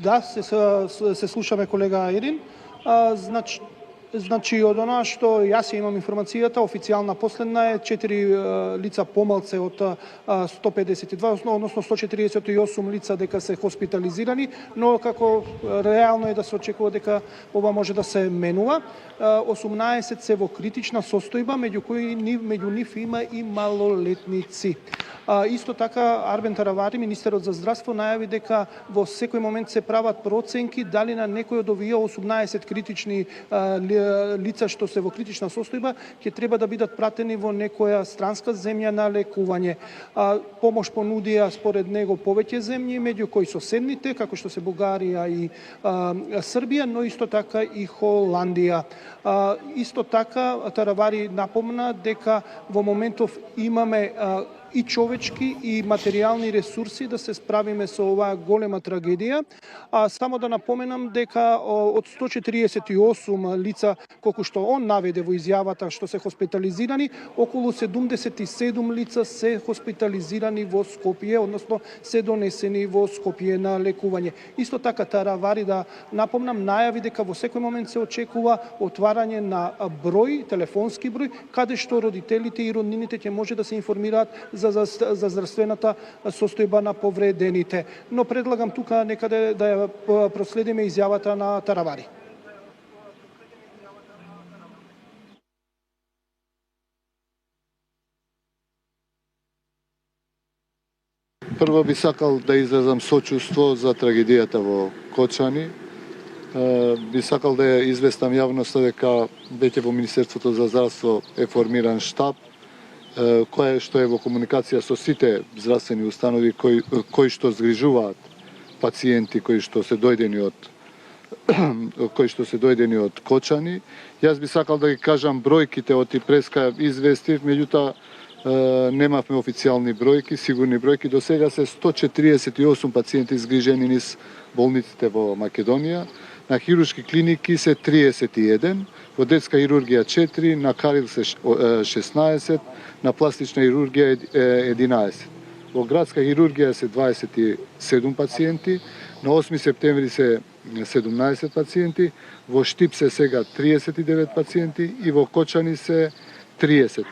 Да, се слушаме колега Ерин. Значи, од она што јас имам информацијата, официјална последна е 4 лица помалце од 152, односно 148 лица дека се хоспитализирани, но како реално е да се очекува дека ова може да се менува. 18 се во критична состојба, меѓу нив има и малолетници. Исто така, Арбен Таравари, министерот за здравство, најави дека во секој момент се прават проценки дали на некој од овие 18 критични лица што се во критична состојба ќе треба да бидат пратени во некоја странска земја на лекување. Помош понудија според него повеќе земји, меѓу кои соседните, како што се Бугарија и Србија, но исто така и Холандија. Исто така, Таравари напомна дека во моментов имаме и човечки и материјални ресурси да се справиме со оваа голема трагедија. Само да напоменам дека од 148 лица, колку што он наведе во изјавата што се хоспитализирани, околу 77 лица се хоспитализирани во Скопје, односно се донесени во Скопје на лекување. Исто така Таравари, да напомнам, најави дека во секој момент се очекува отварање на број, телефонски број, каде што родителите и роднините ќе може да се информираат за здравствената состојба на повредените. Но предлагам тука некаде да ја проследиме изјавата на Таравари. Прво би сакал да изразам сочувство за трагедијата во Кочани. Би сакал да ја известам јавноста дека веќе во Министерството за здравство е формиран штаб кој што е во комуникација со сите здравствени установи кои што згрижуваат пациенти кои што се дојдени од Кочани. Јас би сакал да ги кажам бројките од преска известив, меѓутоа немавме официјални бројки, сигурни бројки. До сега се 148 пациенти згрижени низ болниците во Македонија. На хируршки клиники се 31, во детска хирургија 4, на Карил се 16, на пластична хирургија 11. Во градска хирургија се 27 пациенти, на 8 септември се 17 пациенти, во Штип се сега 39 пациенти и во Кочани се 30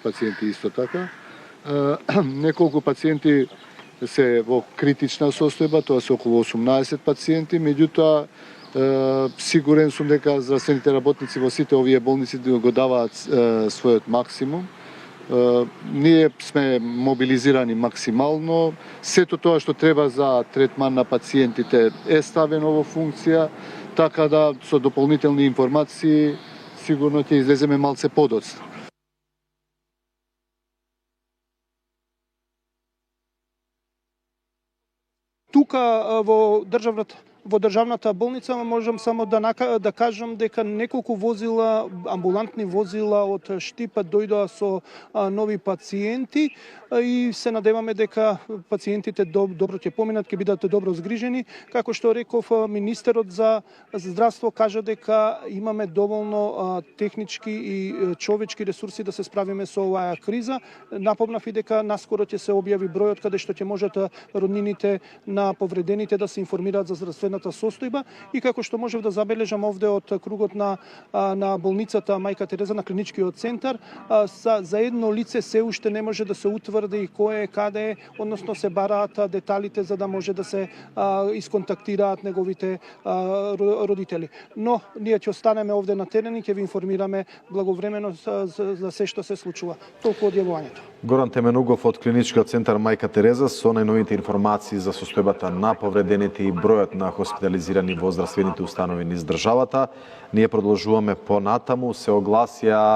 пациенти исто така. Неколку пациенти се во критична состојба, тоа се околу 18 пациенти, меѓутоа сигурен сум дека здравствените работници во сите овие болници го даваат својот максимум. Ние сме мобилизирани максимално, сето тоа што треба за третман на пациентите е ставено во функција, така да со дополнителни информации сигурно ќе излеземе малце подоцна. Тука во државната болница можам само да кажам дека неколку возила, амбулантни возила од Штипа дојдоа со нови пациенти и се надеваме дека пациентите добро ќе поминат, ќе бидат добро згрижени. Како што реков, министерот за здравство кажа дека имаме доволно технички и човечки ресурси да се справиме со оваа криза. Напомнав и дека наскоро ќе се објави бројот каде што ќе можат роднините на повредените да се информираат за здравствената состојба и како што можев да забележам овде од кругот на болницата Мајка Тереза на клиничкиот центар, за едно лице се уште не може да се утврди кој е, каде е, односно се бараат деталите за да може да се исконтактираат неговите родители. Но ние ќе останеме овде на терен и ќе ви информираме благовремено за се што се случува. Толку од јавувањето. Горан Теменугов од клиничкиот центар Мајка Тереза со најновите информации за состојбата на повредените и бројот на хоспитализирани во здравствените установи низ државата. Ние продолжуваме понатаму, се огласија